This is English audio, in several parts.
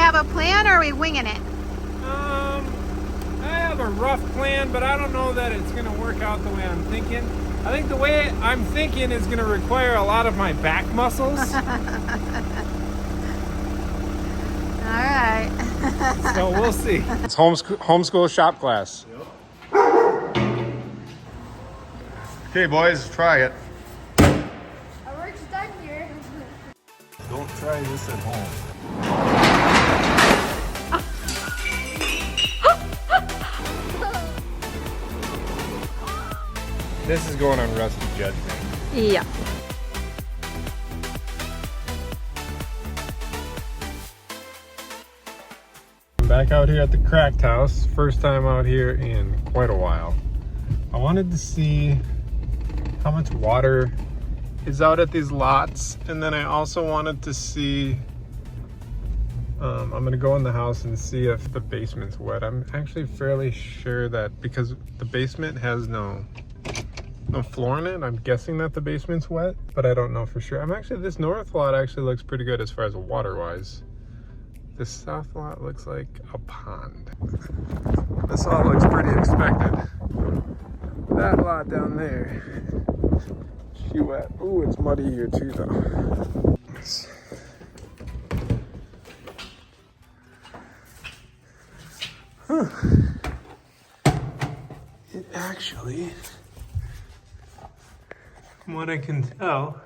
have a plan, or are we winging it? I have a rough plan, but I don't know that it's going to work out the way I'm thinking. I think the way I'm thinking is going to require a lot of my back muscles. All right. So we'll see. It's homeschool shop class. Yep. Okay, boys, try it. Our work's done here. Don't try this at home. This is going on rusty judgment. Yeah. I'm back out here at the cracked house. First time out here in quite a while. I wanted to see how much water is out at these lots, and then I also wanted to see I'm gonna go in the house and see if the basement's wet. I'm actually fairly sure that because the basement has no floor in it, I'm guessing that the basement's wet, but I don't know for sure. This north lot actually looks pretty good as far as water wise. This south lot looks like a pond. This all looks pretty expected. That lot down there, she wet. Ooh, it's muddy here too though. Huh. It actually, from what I can tell,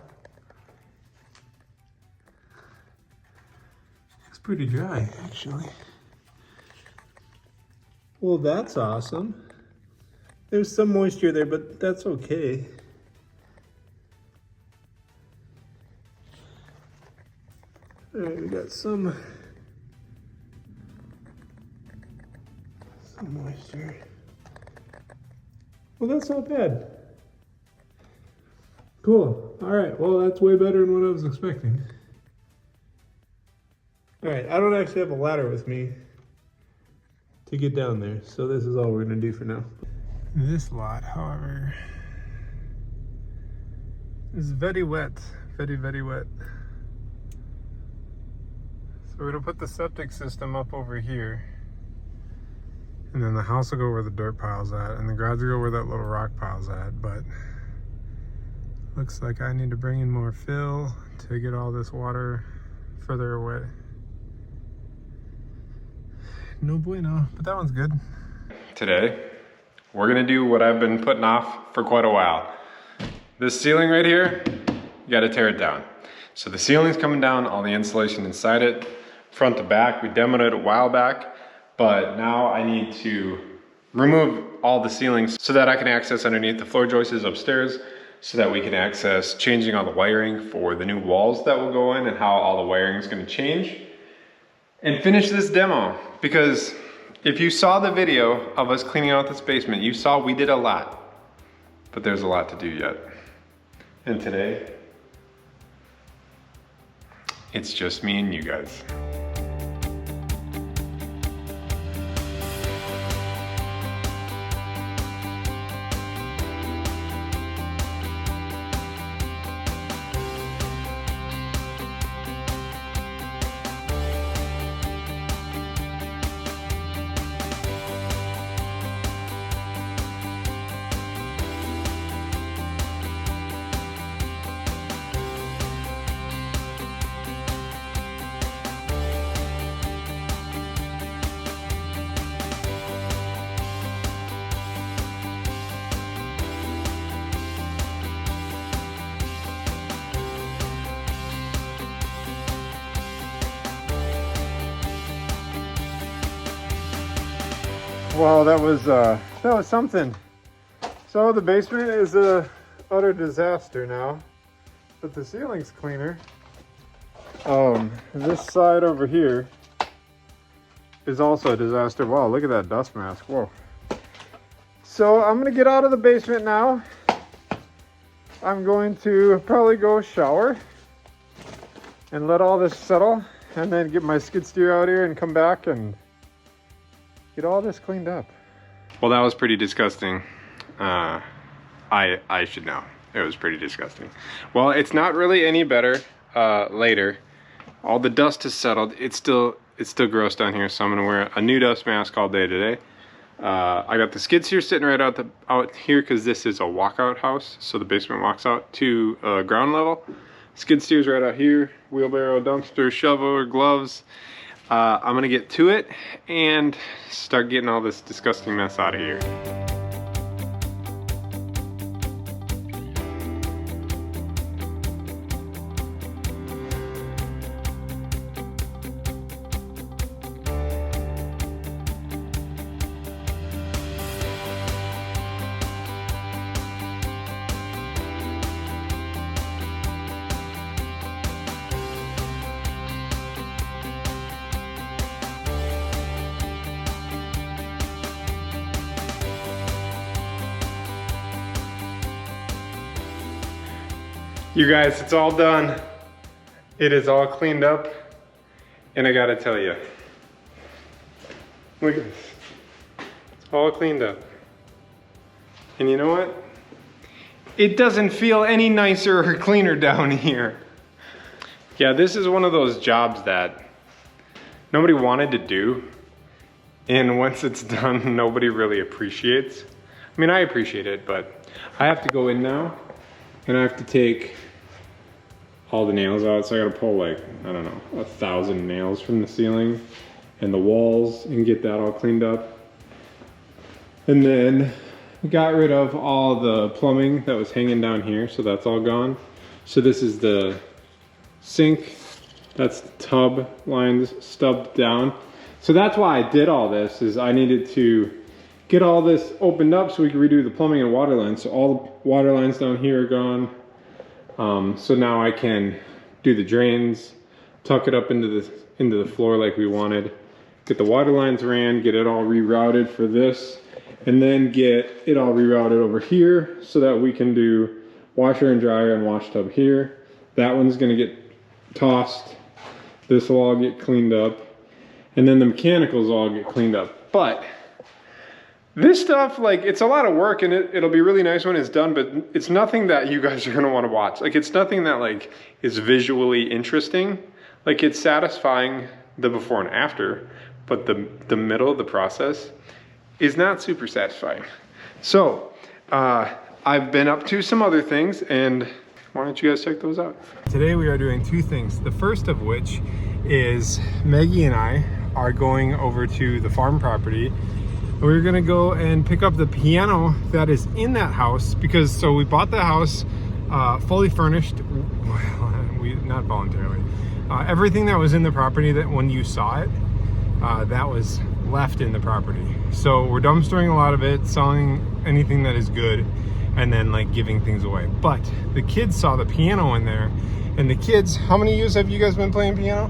it's pretty dry actually. Well, that's awesome. There's some moisture there, but that's okay. All right, we got some moisture. Well, that's not bad. Cool. All right, well, that's way better than what I was expecting. All right, I don't actually have a ladder with me to get down there, so this is all we're gonna do for now. This lot, however, is very wet, very, very wet. So we're gonna put the septic system up over here, and then the house will go where the dirt pile's at, and the garage will go where that little rock pile's at, but looks like I need to bring in more fill to get all this water further away. No bueno, but that one's good. Today, we're gonna do what I've been putting off for quite a while. This ceiling right here, you gotta tear it down. So the ceiling's coming down, all the insulation inside it, front to back. We demoed it a while back, but now I need to remove all the ceilings so that I can access underneath the floor joists upstairs, so that we can access changing all the wiring for the new walls that will go in and how all the wiring is gonna change. And finish this demo, because if you saw the video of us cleaning out this basement, you saw we did a lot, but there's a lot to do yet. And today, it's just me and you guys. Well, that was something. So the basement is a utter disaster now, but the ceiling's cleaner. This side over here is also a disaster. Wow, look at that dust mask. Whoa. So I'm gonna get out of the basement now. I'm going to probably go shower and let all this settle, and then get my skid steer out here and come back and get all this cleaned up. Well, that was pretty disgusting. I should know. It was pretty disgusting. Well, it's not really any better later. All the dust has settled. It's still it's still gross down here, so I'm gonna wear a new dust mask all day today. I got the skid steer sitting right out here because this is a walkout house, so the basement walks out to ground level. Skid steer's right out here, wheelbarrow, dumpster, shovel, gloves. I'm gonna get to it and start getting all this disgusting mess out of here. You guys, it's all done. It is all cleaned up. And I gotta tell you, look at this. It's all cleaned up. And you know what? It doesn't feel any nicer or cleaner down here. Yeah, this is one of those jobs that nobody wanted to do. And once it's done, nobody really appreciates. I mean, I appreciate it, but I have to go in now and I have to take all the nails out. So I gotta pull like, I don't know, 1,000 nails from the ceiling and the walls and get that all cleaned up. And then got rid of all the plumbing that was hanging down here. So that's all gone. So this is the sink. That's the tub lines stubbed down. So that's why I did all this, is I needed to get all this opened up so we could redo the plumbing and water lines. So all the water lines down here are gone. So now I can do the drains, tuck it up into the floor like we wanted, get the water lines ran, get it all rerouted for this, and then get it all rerouted over here so that we can do washer and dryer and wash tub here. That one's gonna get tossed. This will all get cleaned up. And then the mechanicals all get cleaned up. But this stuff, like, it's a lot of work, and it'll be really nice when it's done, but it's nothing that you guys are gonna wanna watch. Like, it's nothing that, like, is visually interesting. Like, it's satisfying, the before and after, but the middle of the process is not super satisfying. So, I've been up to some other things, and why don't you guys check those out? Today we are doing two things. The first of which is Maggie and I are going over to the farm property. We're gonna go and pick up the piano that is in that house, because so we bought the house fully furnished. We not voluntarily. Everything that was in the property, that when you saw it, that was left in the property. So we're dumpstering a lot of it, selling anything that is good, and then like giving things away. But the kids saw the piano in there, and the kids, how many years have you guys been playing piano?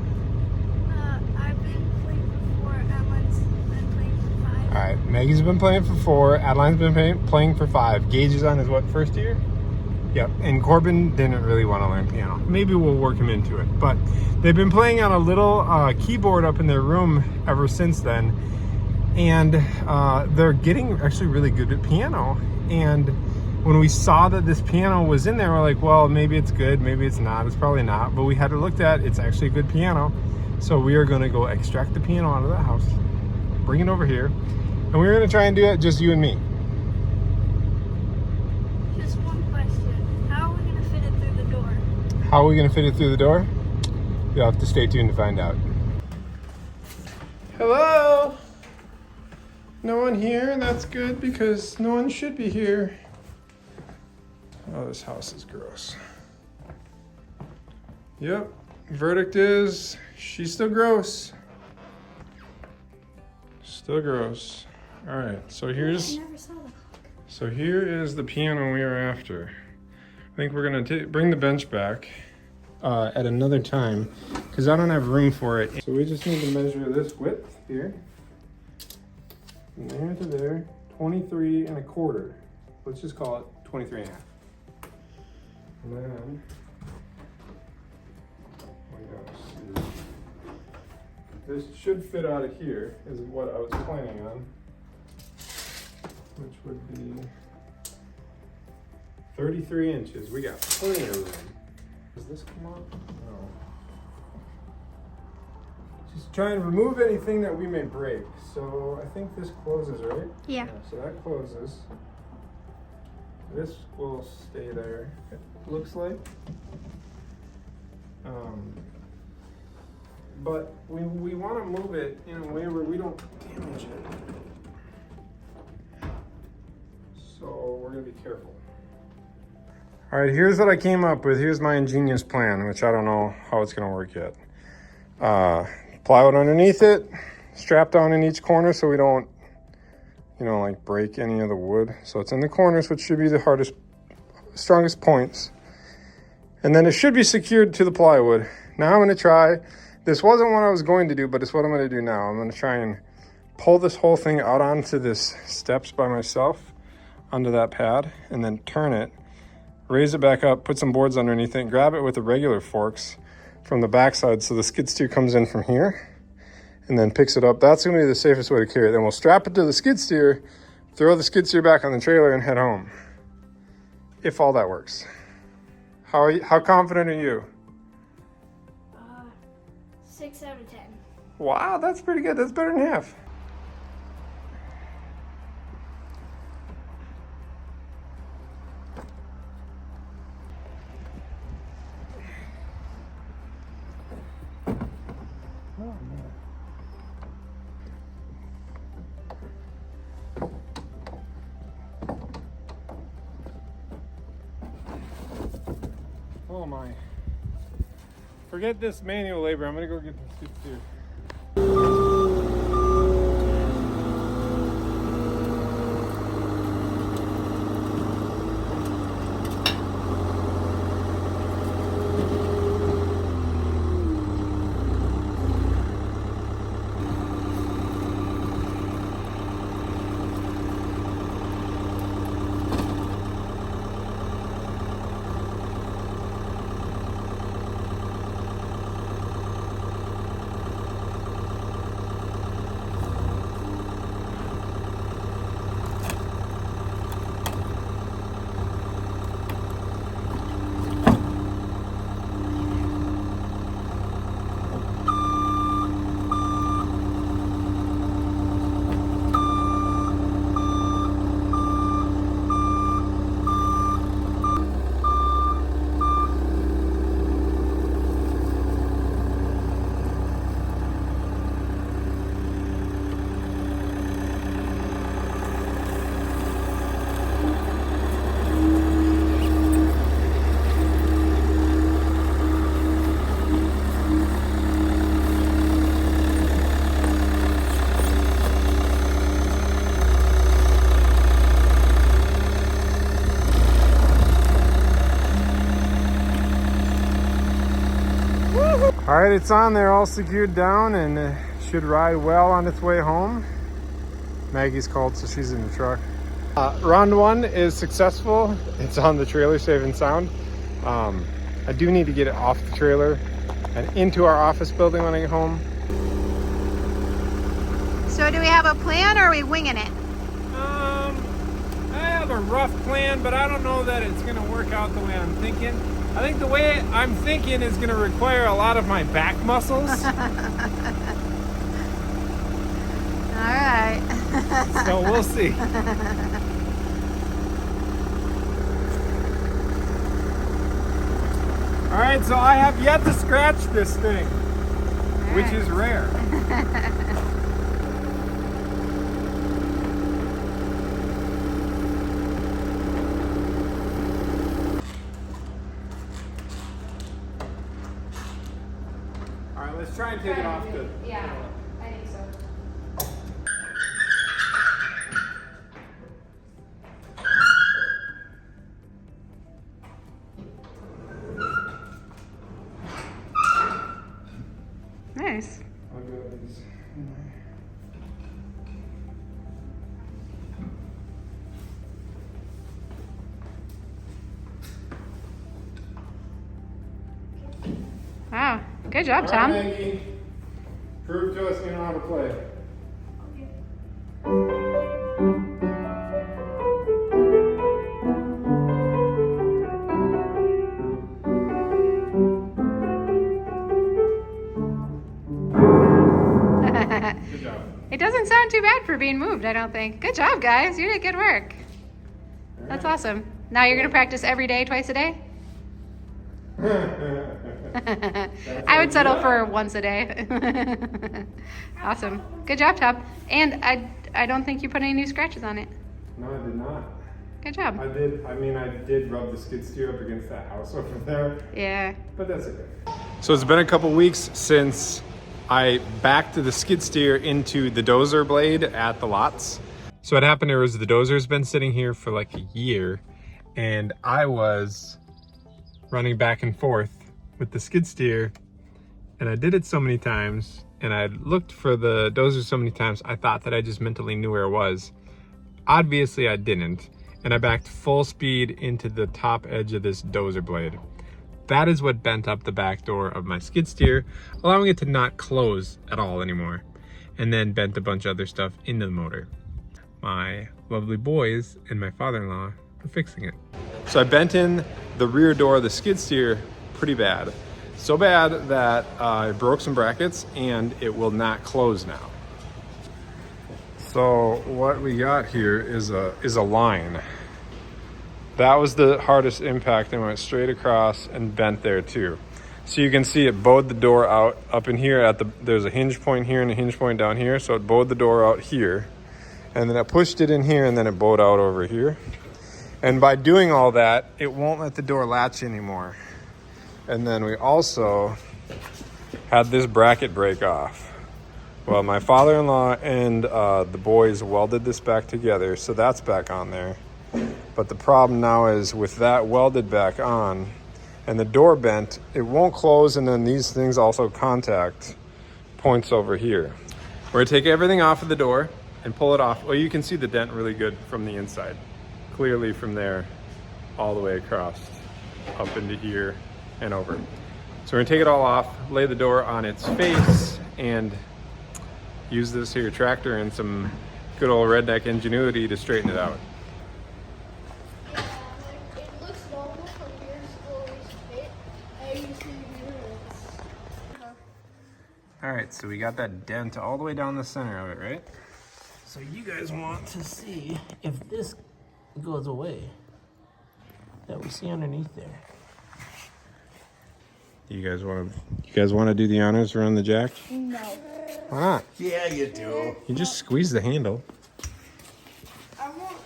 I've been playing for 4, Adeline's been playing for 5. All right, Maggie's been playing for 4, Adeline's been playing for 5. Gage is on his what, first year? Yep, and Corbin didn't really want to learn piano. Maybe we'll work him into it. But they've been playing on a little keyboard up in their room ever since then. And they're getting actually really good at piano. And when we saw that this piano was in there, we're like, well, maybe it's good, maybe it's not. It's probably not, but we had it looked at. It's actually a good piano. So we are gonna go extract the piano out of the house, bring it over here, and we're gonna try and do it just you and me. Just one question. How are we going to fit it through the door? How are we gonna fit it through the door? You'll have to stay tuned to find out. Hello? No one here? That's good, because no one should be here. Oh, this house is gross. Yep, verdict is she's still gross. Still gross. All right, so I here's, never saw the clock. so here is the piano we are after. I think we're gonna bring the bench back at another time, because I don't have room for it. So we just need to measure this width here. From there to there, 23 1/4. Let's just call it 23 1/2. And then, oh my gosh, this should fit out of here, is what I was planning on, which would be 33 inches. We got plenty of room. Does this come off? No. Just try and remove anything that we may break. So I think this closes, right? Yeah. So that closes. This will stay there, it looks like. But we want to move it in a way where we don't damage it. So we're going to be careful. All right, here's what I came up with. Here's my ingenious plan, which I don't know how it's going to work yet. Plywood underneath it, strapped down in each corner so we don't, like break any of the wood. So it's in the corners, which should be the strongest points. And then it should be secured to the plywood. Now I'm going to try, this wasn't what I was going to do, but it's what I'm going to do now. I'm going to try and pull this whole thing out onto this steps by myself, onto that pad, and then turn it, raise it back up, put some boards underneath it, and grab it with the regular forks from the backside so the skid steer comes in from here and then picks it up. That's going to be the safest way to carry it. Then we'll strap it to the skid steer, throw the skid steer back on the trailer, and head home. If all that works. How confident are you? 6 out of 10. Wow, that's pretty good. That's better than half. Oh my. Forget this manual labor. I'm gonna go get the skid steer. All right, it's on there, all secured down, and should ride well on its way home. Maggie's called, so she's in the truck. Round one is successful. It's on the trailer, safe and sound. I do need to get it off the trailer and into our office building when I get home. So do we have a plan or are we winging it? I have a rough plan, but I don't know that it's gonna work out the way I'm thinking. I think the way I'm thinking is gonna require a lot of my back muscles. All right. So we'll see. All right, so I have yet to scratch this thing, which is rare. All right, let's try and take it off the... Yeah, I think so. Nice. I'll go these. Wow, good job, All Tom. right, Maggie. Prove to us you know how to play. job. It doesn't sound too bad for being moved, I don't think. Good job, guys. You did good work. That's awesome. Now you're going to practice every day, twice a day? I would settle for once a day. Awesome. Good job, Top. And I don't think you put any new scratches on it. No, I did not. Good job. I did rub the skid steer up against that house over there. Yeah. But that's okay. So it's been a couple weeks since I backed the skid steer into the dozer blade at the lots. So what happened was the dozer's been sitting here for like a year, and I was running back and forth with the skid steer, and I did it so many times, and I looked for the dozer so many times, I thought that I just mentally knew where it was. Obviously I didn't, and I backed full speed into the top edge of this dozer blade. That is what bent up the back door of my skid steer, allowing it to not close at all anymore, and then bent a bunch of other stuff into the motor. My lovely boys and my father-in-law are fixing it. So I bent in the rear door of the skid steer pretty bad. So bad that I broke some brackets and it will not close now. So what we got here is a line. That was the hardest impact and went straight across and bent there too. So you can see it bowed the door out up in here there's a hinge point here and a hinge point down here. So it bowed the door out here, and then I pushed it in here, and then it bowed out over here. And by doing all that, it won't let the door latch anymore. And then we also had this bracket break off. Well, my father-in-law and the boys welded this back together, so that's back on there. But the problem now is with that welded back on and the door bent, it won't close, and then these things also contact points over here. We're gonna take everything off of the door and pull it off. Well, you can see the dent really good from the inside. Clearly from there all the way across, up into here and over. So we're gonna take it all off, lay the door on its face, and use this here tractor and some good old redneck ingenuity to straighten it out. It looks normal from here, it's always fit. I usually do it. All right, so we got that dent all the way down the center of it, right? So you guys want to see if this goes away that we see underneath there. You guys want to do the honors around the jack? No. Why not? Yeah, you do. You just squeeze the handle. I won't.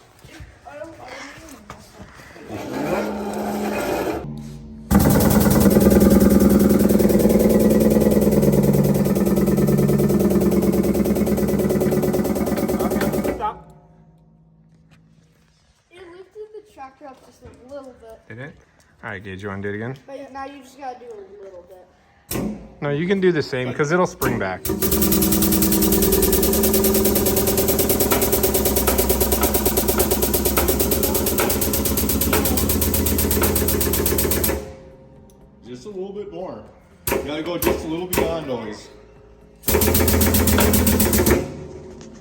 I don't Stop. It lifted the tractor up just a little bit. Did it? All right, Gage, you want to do it again? But now you just gotta do a little bit. No, you can do the same because it'll spring back. Just a little bit more. You gotta go just a little beyond those.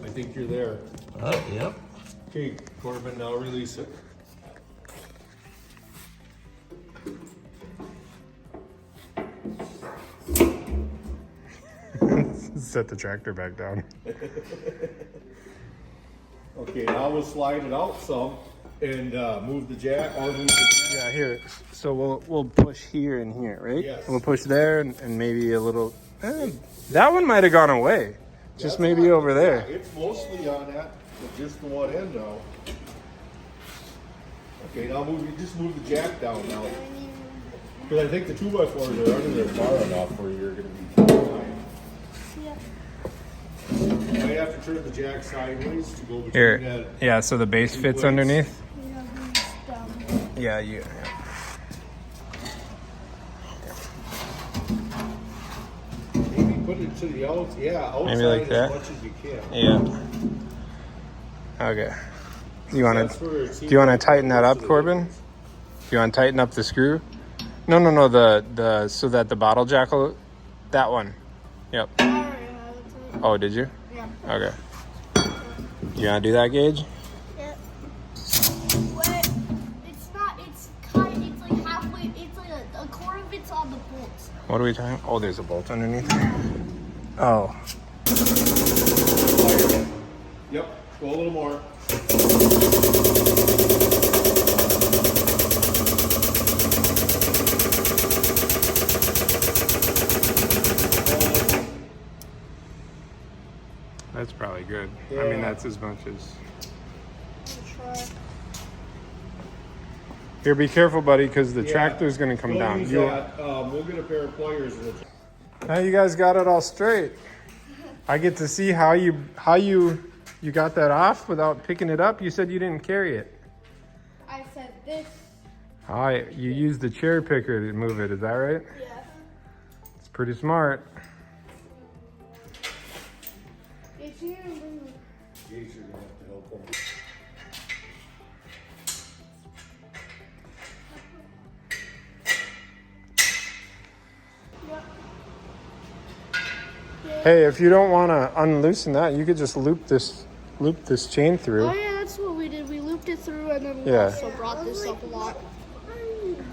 I think you're there. Oh, yep. Okay, Corbin, now release it. Set the tractor back down. Okay, now we'll slide it out some and move the jack or move the jack. Yeah, here. So we'll push here and here, right? Yes. And we'll push there and maybe a little. That one might have gone away. Just That's maybe not- over there. Yeah, it's mostly on that, but just the one end now. Okay, now just move the jack down now. Because I think the 2x4s are under there far enough where you're going to be fine. You might have to turn the jack sideways to go between Here. that. Yeah, so the base fits plates. underneath. Yeah, Yeah, Maybe put it to the outside Maybe like that. as much as you can. Yeah. Okay. Do you want That's where it to seems tighten that up, most of the Corbin? difference. Do you want to tighten up the screw? No. The so that the bottle jack will. That one. Yep. I already have it. Oh, did you? Yeah. Okay. You want to do that, Gage? Yeah. Wait, it's not. It's kind. It's like halfway. It's like a quarter of it's on the bolts. What are we talking? Oh, there's a bolt underneath. Oh. Yep, go a little more. That's probably good. I Yeah. mean, that's as much as. Try. Here, be careful, buddy, because the Yeah. tractor's gonna come We'll down. use You- that. We'll get a pair of pliers. And Now you guys got it all straight. I get to see how you got that off without picking it up. You said you didn't carry it. I said this. You used the cherry picker to move it. Is that right? Yeah. It's pretty smart. It's you. Gates are gonna have to help them. Hey, if you don't want to unloosen that, you could just loop this chain through. Oh yeah, that's what we did. We looped it through and then we Yeah. also brought this up a lot.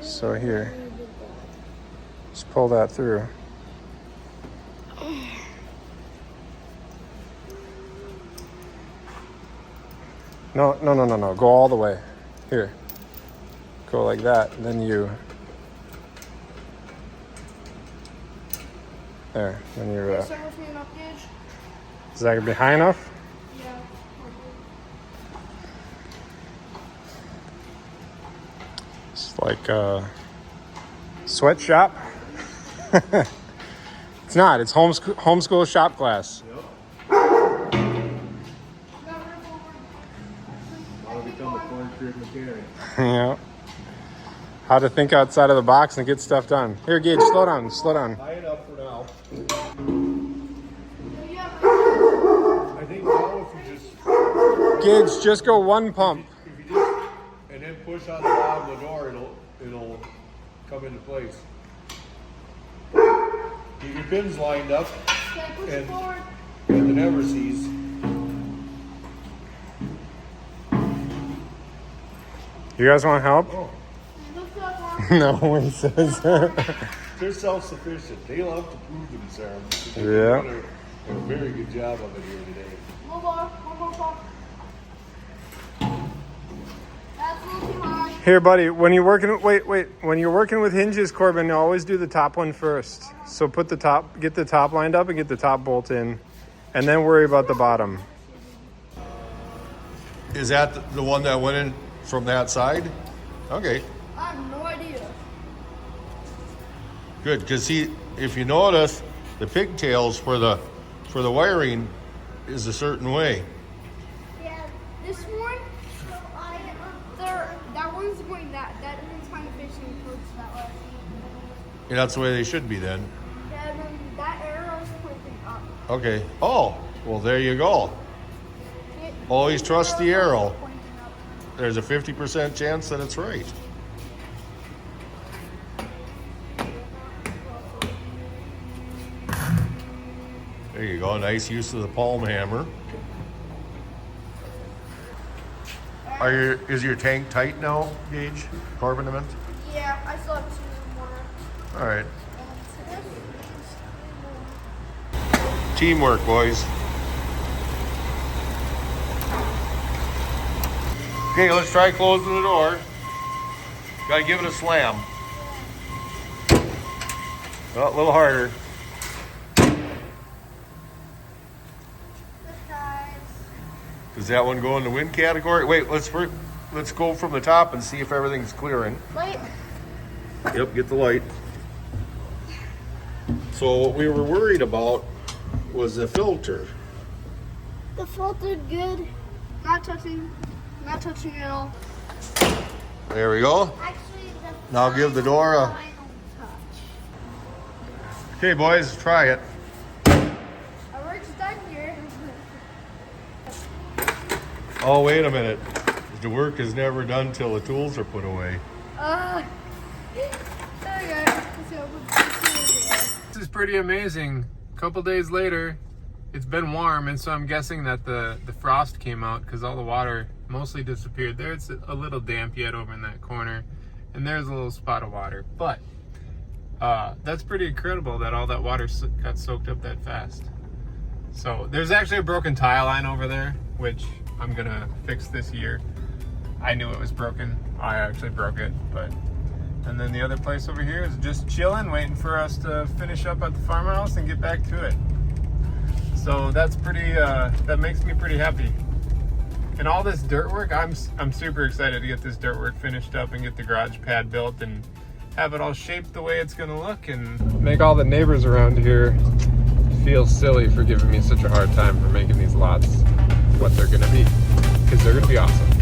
So here, just pull that through. No. Go all the way. Here. Go like that. And then you. There. Then you're. Start with me an up gauge. Is that gonna be high enough? Yeah. It's like a sweatshop. It's not. It's homeschool shop class. I'll become a corn-crib mechanic. Yeah. How to think outside of the box and get stuff done. Here, Gage, slow down. High enough for now. Yeah. I think now if you just Gage, just go one pump. if you just and then push on the bottom of the door, it'll come into place. Keep your pins lined up Okay, push it And- forward. and the never sees. You guys want help? Lift it up more. No, he says. They're self-sufficient. They love to prove themselves. Yeah. They've done a very good job of it here today. One more pump. That's a little too high. Here, buddy, when you're working, wait. When you're working with hinges, Corbin, always do the top one first. So get the top lined up and get the top bolt in, and then worry about the bottom. Is that the one that went in from that side? Okay, I have no idea. good. Because if you notice, the pigtails for the wiring is a certain way. Yeah, this one, that one's going that one's kind of facing towards that way. And that's the way they should be then. Yeah, and then that arrow's pointing up. Okay. Oh, well, there you go. Always trust the arrow. Pointing up. There's a 50% chance that it's right. There you go. Nice use of the palm hammer. Is your tank tight now, Gage? Carbonament? Yeah, I still have 2 more. All right. Teamwork, boys. Okay, let's try closing the door. Gotta give it a slam. Oh, a little harder. Does that one go in the wind category? Wait, let's go from the top and see if everything's clearing. Wait. Yep, get the light. So what we were worried about was the filter. The filter good. Not touching at all. There we go. Actually, Now give the door a... final touch. Okay, boys, try it. Our work's done here. Oh, wait a minute. The work is never done till the tools are put away. There you go. Let's see what This is pretty amazing. A couple days later, it's been warm, and so I'm guessing that the frost came out because all the water mostly disappeared. There, it's a little damp yet over in that corner, and there's a little spot of water. But that's pretty incredible that all that water got soaked up that fast. So there's actually a broken tile line over there which I'm gonna fix this year. I knew it was broken. I actually broke it, but. And then the other place over here is just chilling, waiting for us to finish up at the farmhouse and get back to it. So that's pretty, that makes me pretty happy. And all this dirt work, I'm super excited to get this dirt work finished up and get the garage pad built and have it all shaped the way it's gonna look and make all the neighbors around here feel silly for giving me such a hard time for making these lots what they're gonna be, because they're gonna be awesome.